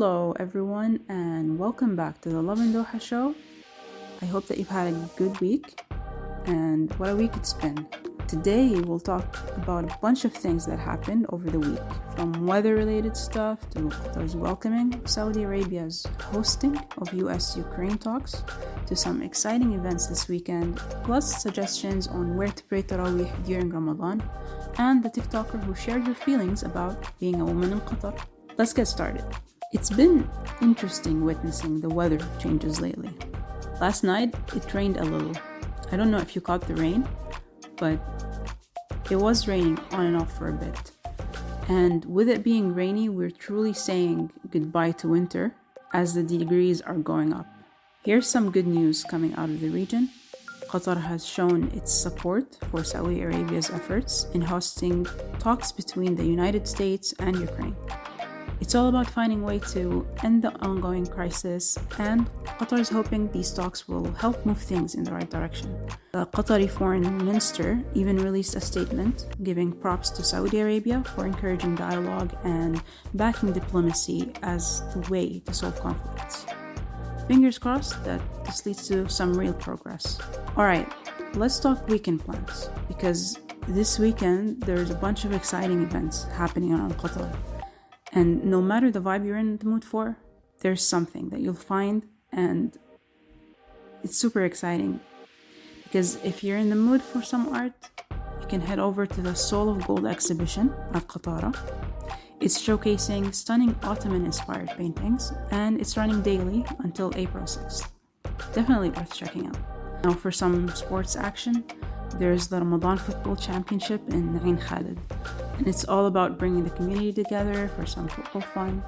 Hello, everyone, and welcome back to the Love and Doha show. I hope that you've had a good week, and what a week it's been. Today, we'll talk about a bunch of things that happened over the week, from weather-related stuff to Qatar's welcoming of Saudi Arabia's hosting of US-Ukraine talks, to some exciting events this weekend, plus suggestions on where to pray Tarawih during Ramadan, and the TikToker who shared her feelings about being a woman in Qatar. Let's get started. It's been interesting witnessing the weather changes lately. Last night, it rained a little. I don't know if you caught the rain, but it was raining on and off for a bit. And with it being rainy, we're truly saying goodbye to winter as the degrees are going up. Here's some good news coming out of the region. Qatar has shown its support for Saudi Arabia's efforts in hosting talks between the United States and Ukraine. It's all about finding a way to end the ongoing crisis, and Qatar is hoping these talks will help move things in the right direction. The Qatari foreign minister even released a statement giving props to Saudi Arabia for encouraging dialogue and backing diplomacy as the way to solve conflicts. Fingers crossed that this leads to some real progress. Alright, let's talk weekend plans, because this weekend there's a bunch of exciting events happening around Qatar. And no matter the vibe you're in the mood for, there's something that you'll find, and it's super exciting. Because if you're in the mood for some art, you can head over to the Soul of Gold exhibition at Qatari. It's showcasing stunning Ottoman-inspired paintings, and it's running daily until April 6th. Definitely worth checking out. Now for some sports action, there's the Ramadan Football Championship in Ain Khalid. And it's all about bringing the community together for some football fun,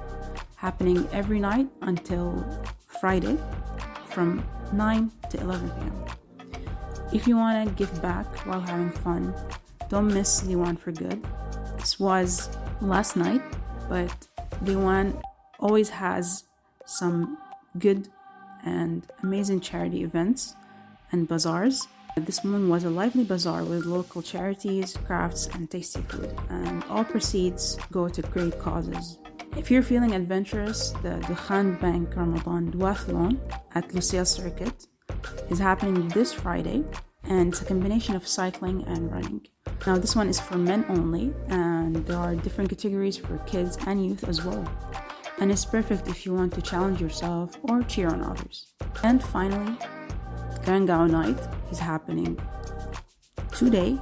happening every night until Friday from 9 to 11 p.m. If you want to give back while having fun, don't miss Diwan for Good. This was last night, but Diwan always has some good and amazing charity events and bazaars. This one was a lively bazaar with local charities, crafts, and tasty food, and all proceeds go to great causes. If you're feeling adventurous, the Dukhan Bank Ramadan Duathlon at Lusail Circuit is happening this Friday, and it's a combination of cycling and running. Now this one is for men only, and there are different categories for kids and youth as well. And it's perfect if you want to challenge yourself or cheer on others. And finally, Garangao Night is happening today,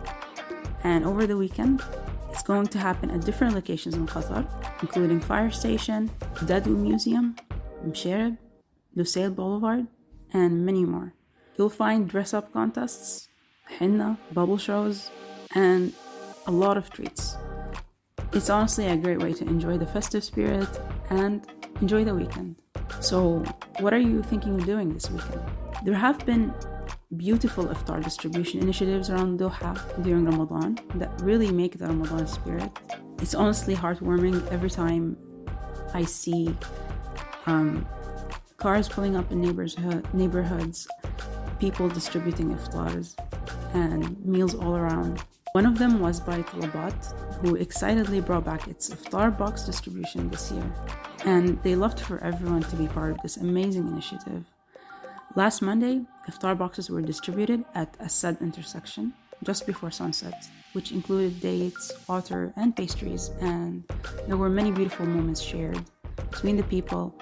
and over the weekend it's going to happen at different locations in Qatar, including Fire Station, Dadu Museum, Mshereb, Lusail Boulevard, and many more. You'll find dress-up contests, henna, bubble shows, and a lot of treats. It's honestly a great way to enjoy the festive spirit and enjoy the weekend. So, what are you thinking of doing this weekend? There have been beautiful iftar distribution initiatives around Doha during Ramadan that really make the Ramadan spirit. It's honestly heartwarming every time I see cars pulling up in neighborhoods, people distributing iftars and meals all around. One of them was by Talabat, who excitedly brought back its iftar box distribution this year. And they loved for everyone to be part of this amazing initiative. Last Monday, iftar boxes were distributed at Asad intersection just before sunset, which included dates, water, and pastries, and there were many beautiful moments shared between the people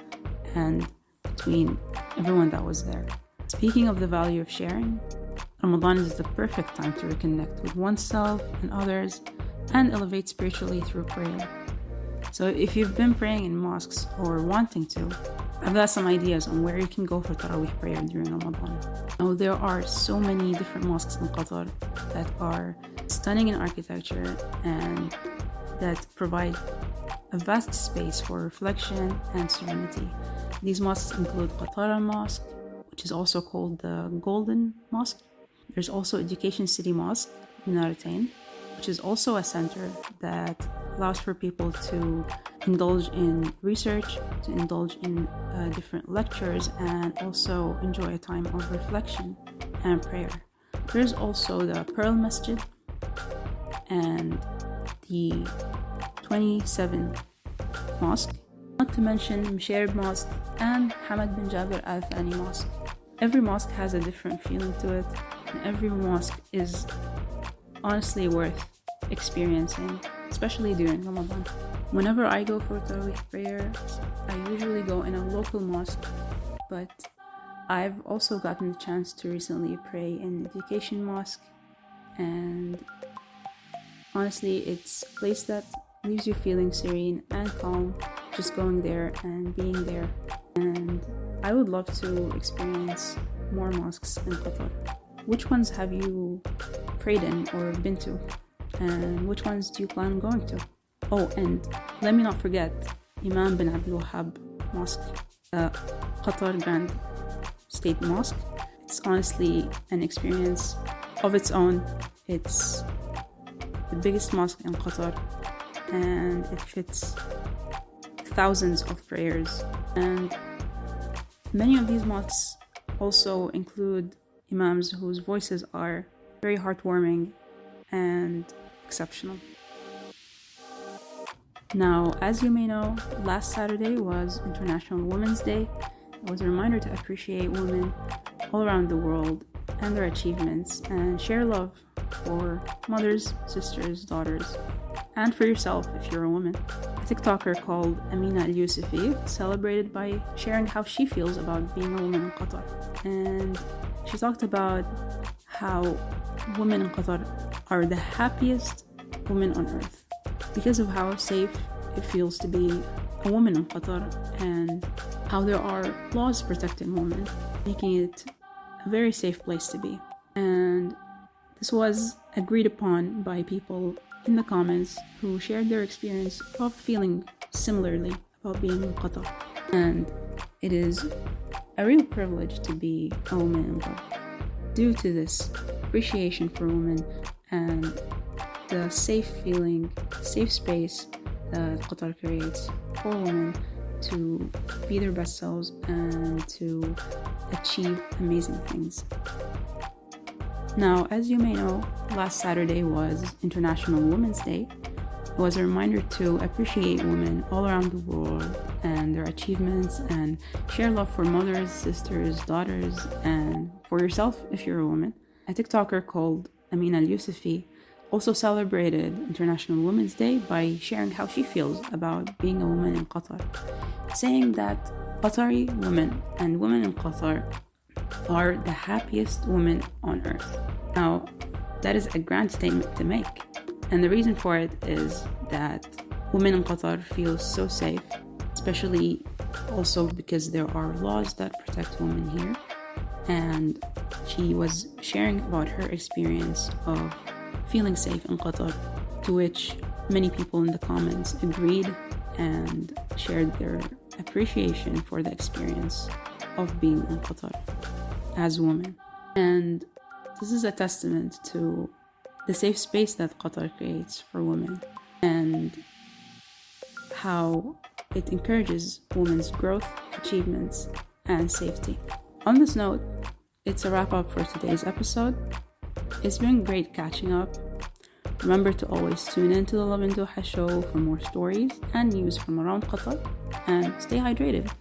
and between everyone that was there. Speaking of the value of sharing, Ramadan is the perfect time to reconnect with oneself and others and elevate spiritually through prayer. So if you've been praying in mosques or wanting to, I've got some ideas on where you can go for Tarawih prayer during Ramadan. Now, there are so many different mosques in Qatar that are stunning in architecture and that provide a vast space for reflection and serenity. These mosques include Qatari Mosque, which is also called the Golden Mosque. There's also Education City Mosque, Minaratain, which is also a center that allows for people to indulge in research, to indulge in different lectures, and also enjoy a time of reflection and prayer. There's also the Pearl Masjid and the 27 Mosque. Not to mention Mshairib Mosque and Hamad bin Jabir Al Thani Mosque. Every mosque has a different feeling to it, and every mosque is honestly worth experiencing, especially during Ramadan. Whenever I go for Tarawih prayers, I usually go in a local mosque, but I've also gotten the chance to recently pray in Education Mosque, and honestly, it's a place that leaves you feeling serene and calm, just going there and being there. And I would love to experience more mosques in Qatar. Which ones have you prayed in or been to? And which ones do you plan on going to? Oh, and let me not forget Imam bin Abdul Wahab Mosque, Qatar Grand State Mosque. It's honestly an experience of its own. It's the biggest mosque in Qatar, and it fits thousands of prayers. And many of these mosques also include imams whose voices are very heartwarming and exceptional. Now, as you may know, last Saturday was International Women's Day. It was a reminder to appreciate women all around the world and their achievements, and share love for mothers, sisters, daughters, and for yourself if you're a woman. A TikToker called Amina Al-Yusufi celebrated by sharing how she feels about being a woman in Qatar. And she talked about how women in Qatar are the happiest women on earth because of how safe it feels to be a woman in Qatar, and how there are laws protecting women, making it a very safe place to be. And this was agreed upon by people in the comments who shared their experience of feeling similarly about being in Qatar. And it is a real privilege to be a woman in Qatar due to this appreciation for women and the safe feeling, safe space that Qatar creates for women to be their best selves and to achieve amazing things. Now, as you may know, last Saturday was International Women's Day. It was a reminder to appreciate women all around the world and their achievements, and share love for mothers, sisters, daughters, and for yourself if you're a woman. A TikToker called Amina Al-Yusufi also celebrated International Women's Day by sharing how she feels about being a woman in Qatar, saying that Qatari women and women in Qatar are the happiest women on earth. Now, that is a grand statement to make, and the reason for it is that women in Qatar feel so safe, especially also because there are laws that protect women here. And she was sharing about her experience of feeling safe in Qatar, to which many people in the comments agreed and shared their appreciation for the experience of being in Qatar as women. And this is a testament to the safe space that Qatar creates for women, and how it encourages women's growth, achievements, and safety. On this note, it's a wrap up for today's episode. It's been great catching up. Remember to always tune in to the Lovin Doha show for more stories and news from around Qatar, and stay hydrated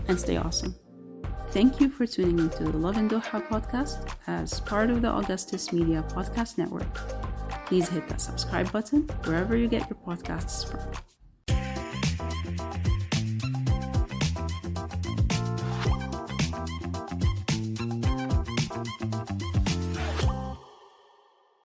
and stay awesome. Thank you for tuning into the Lovin Doha podcast as part of the Augustus Media Podcast Network. Please hit that subscribe button wherever you get your podcasts from.